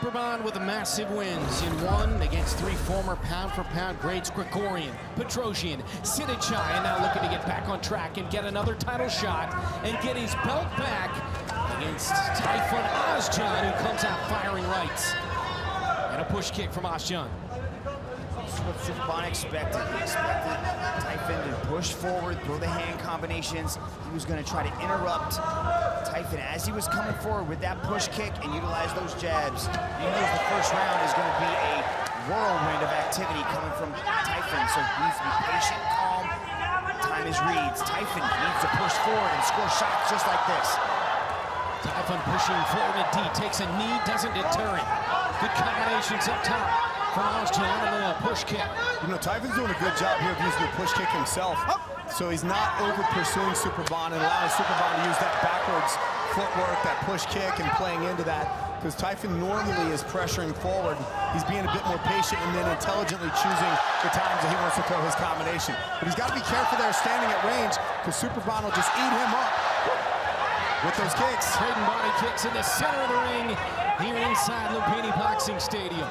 Superbon with the massive wins in one against three former pound-for-pound greats, Gregorian, Petrosian, Siddichai, and now looking to get back on track and get another title shot and get his belt back against Typhon Ozcan, who comes out firing rights. And a push kick from Ozcan. That's what Superbon expected. He expected Typhon to push forward, throw the hand combinations. He was going to try to interrupt Typhon as he was coming forward with that push kick and utilize those jabs. He knows the first round is going to be a whirlwind of activity coming from Typhon, so he needs to be patient, calm. Time is reads. Typhon needs to push forward and score shots just like this. Typhon pushing forward at D, takes a knee, doesn't deter him. Good combinations up top from Ozcan, and then a push kick. You know, Typhon's doing a good job here of using the push kick himself. So he's not over pursuing Superbon and allowing Superbon to use that backwards footwork, that push kick, and playing into that. Because Typhon normally is pressuring forward. He's being a bit more patient and then intelligently choosing the times that he wants to throw his combination. But he's got to be careful there standing at range, because Superbon will just eat him up with those kicks. Trading body kicks in the center of the ring here inside Lumpini Boxing Stadium.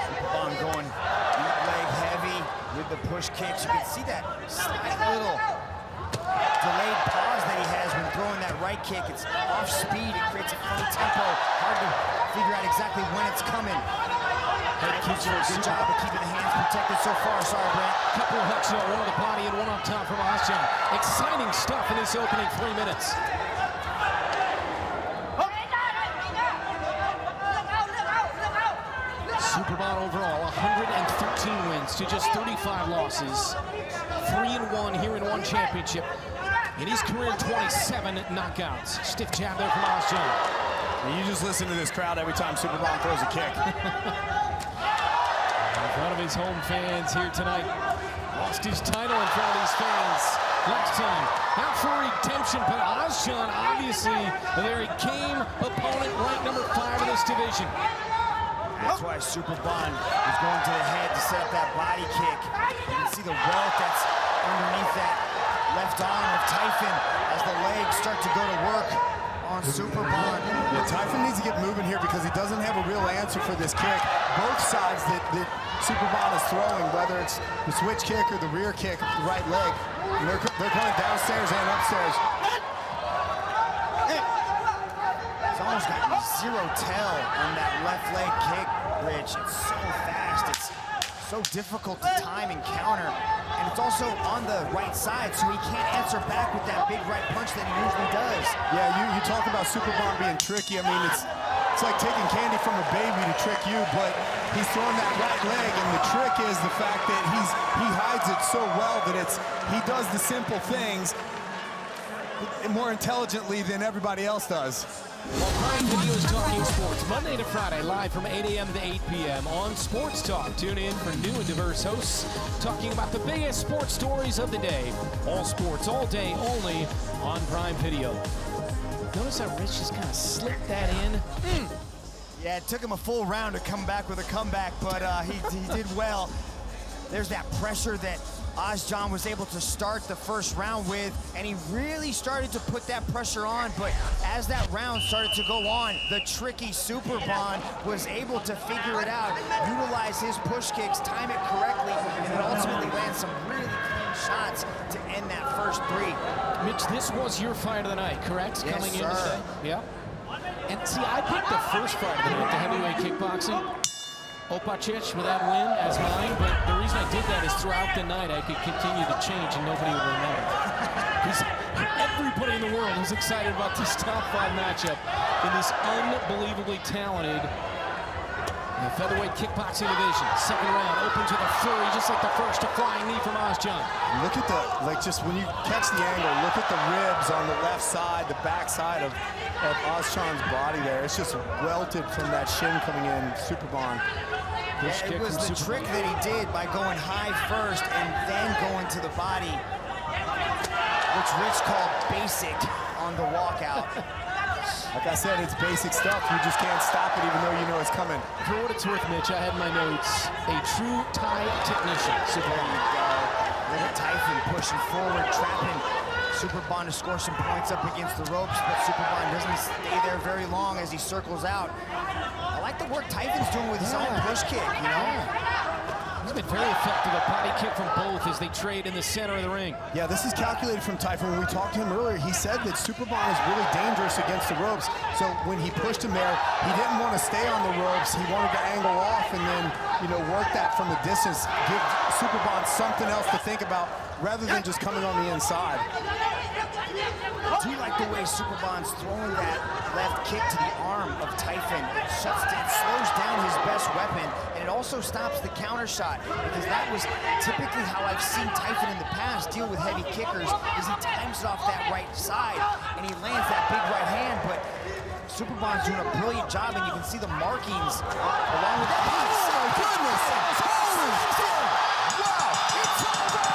Superbon going deep leg heavy with the push kicks. You can see that slight little delayed pause that he has when throwing that right kick. It's off speed, it creates a funny tempo. Hard to figure out exactly when it's coming. Head kicks are a good job of keeping the hands protected so far. Sorry, Brent. Couple of hooks, one on the body and one up top from Ozcan. Exciting stuff in this opening 3 minutes. Superbon overall, 113 wins to just 35 losses. 3-1 here in one championship. In his career, 27 knockouts. Stiff jab there from Ozcan. You just listen to this crowd every time Superbon throws a kick. In front of his home fans here tonight. Lost his title in front of these fans last time. Out for redemption, but Ozcan, obviously a very game opponent, ranked number 5 in this division. That's why Superbon is going to the head to set up that body kick. You can see the welt that's underneath that left arm of Typhon as the legs start to go to work on Superbon. Yeah, Typhon needs to get moving here because he doesn't have a real answer for this kick. Both sides that Superbon is throwing, whether it's the switch kick or the rear kick of the right leg, they're coming downstairs and upstairs. He's almost got zero tell on that left leg kick, Rich. It's so fast, it's so difficult to time and counter. And it's also on the right side, so he can't answer back with that big right punch that he usually does. Yeah, you talk about Superbon being tricky. I mean, it's like taking candy from a baby to trick you, but he's throwing that right leg, and the trick is the fact that he hides it so well that he does the simple things more intelligently than everybody else does. Well, Prime Video is talking sports Monday to Friday, live from 8 a.m. to 8 p.m. on Sports Talk. Tune in for new and diverse hosts talking about the biggest sports stories of the day. All sports, all day, only on Prime Video. Notice how Rich just kind of slipped that in. Yeah, it took him a full round to come back with a comeback, but he did well. There's that pressure that Ozcan was able to start the first round with, and he really started to put that pressure on, but as that round started to go on, the tricky Superbon was able to figure it out, utilize his push kicks, time it correctly, and ultimately land some really clean shots to end that first 3. Mitch, this was your fight of the night, correct? Yes, Coming in sir. today? Yeah. And see, I picked the first fight of the night, the heavyweight kickboxing. Opacic with that win as mine, but the reason I did that is throughout the night I could continue to change and nobody would remember. Because everybody in the world is excited about this top 5 matchup in this unbelievably talented featherweight kickboxing division. Second round opens with a flurry, just like the first, a flying knee from Ozcan. Look at just when you catch the angle, look at the ribs on the left side, the back side of Ozcan's body there. It's just welted from that shin coming in, Superbon. It was the trick that he did by going high first and then going to the body, which Rich called basic on the walkout. Like I said, it's basic stuff. You just can't stop it even though you know it's coming. For what it's worth, Mitch, I had in my notes, a true Thai technician. So there you go. Little Typhon pushing forward, trapping Superbon to score some points up against the ropes, but Superbon doesn't stay there very long as he circles out. I like the work Typhon's doing with his own push kick, you know? He's been very effective, a body kick from both as they trade in the center of the ring. Yeah, this is calculated from Typhon. When we talked to him earlier, he said that Superbon is really dangerous against the ropes. So when he pushed him there, he didn't want to stay on the ropes. He wanted to angle off and then, you know, work that from the distance, give Superbon something else to think about rather than just coming on the inside. I do like the way Superbon's throwing that left kick to the arm of Typhon. It slows down his best weapon, and it also stops the counter shot, because that was typically how I've seen Typhon in the past deal with heavy kickers, is he times it off that right side, and he lands that big right hand, but Superbon's doing a brilliant job, and you can see the markings along with the piece. Oh my goodness! Wow! It's over!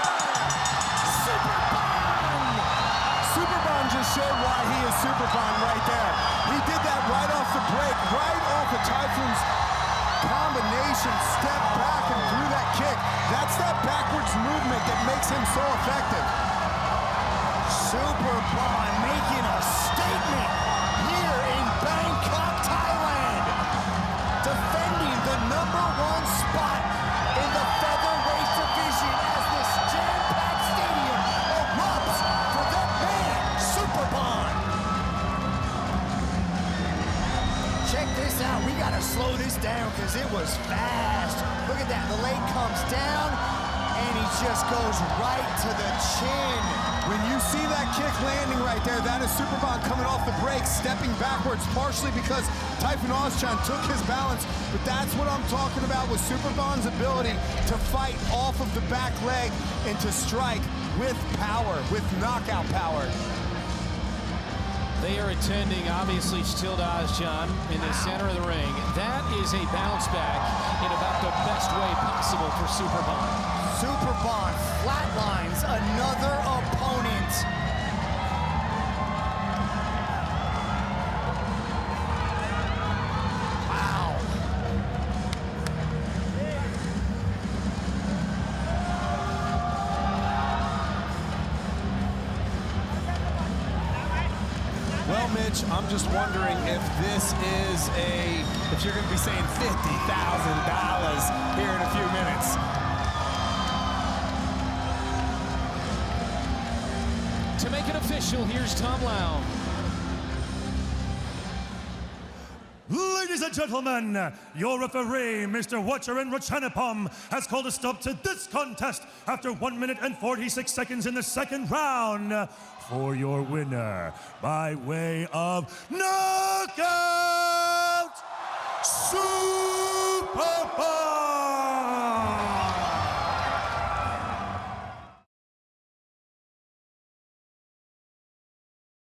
Superbon just showed why he is Superbon right there. He did that right off the break, right off of Typhon's combination, step back and threw that kick. That's that backwards movement that makes him so effective. Superbon making a statement here in Bangkok, Thailand, defending the #1 spot in the featherweight division as this jam-packed stadium erupts for that man, Superbon. Check this out. We got to slow this down because it was fast. Look at that. The leg comes down, and he just goes right to the chin. When you see that kick landing right there, that is Superbon coming off the break, stepping backwards, partially because Typhon Ozcan took his balance, but that's what I'm talking about with Superbon's ability to fight off of the back leg and to strike with power, with knockout power. They are attending, obviously, still to Ozcan in the center of the ring. That is a bounce back in about the best way possible for Superbon. Superbon flatlines another opponent. Wow. Well, Mitch, I'm just wondering if this is if you're going to be saying $50,000 here in a few minutes. To make it official, here's Tom Lau. Ladies and gentlemen, your referee, Mr. Watcharan Ratchanapam, has called a stop to this contest after 1 minute and 46 seconds in the second round. For your winner, by way of knockout,